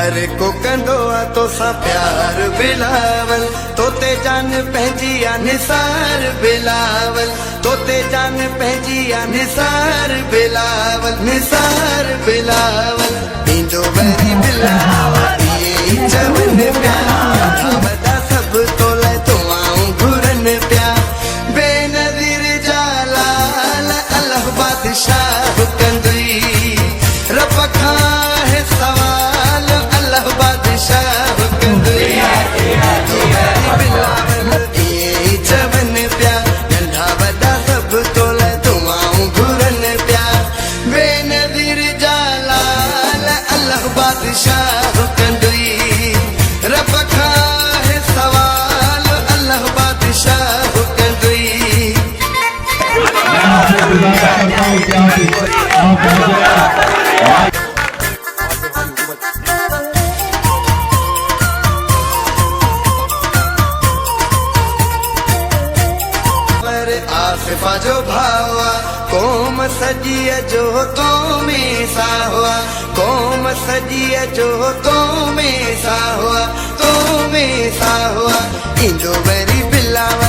हर को कंदो आ तो सा प्यार बिलावल, तोते जान पंहिंजी आ निसार बिलावल, तोते जान पंहिंजी आ निसार बिलावल, निसार बिलावल। इंजो वरी बिलावल ये चवन प्यार वदा सब तोले तो आऊं घुरन प्या। बेनज़ीर जालाल अल्लाह बादशाह कंदुई, रब खां है सवाल अल्लाह बादशाह कंदुई। बिलावल ये चवन प्या नंढा वॾा सब तोले तो आऊं घुरन प्या। बेनज़ीर जालाल अल्लाह बादशाह कंदुई, रब खां है सवाल अल्लाह बादशाह कंदुई। आसिफा जो भावा कोम सजीअ जो तो में सा हुआ, कोम सजीअ जो तो में सा हुआ, तो में सा हुआ। इंजो वरी बिलावल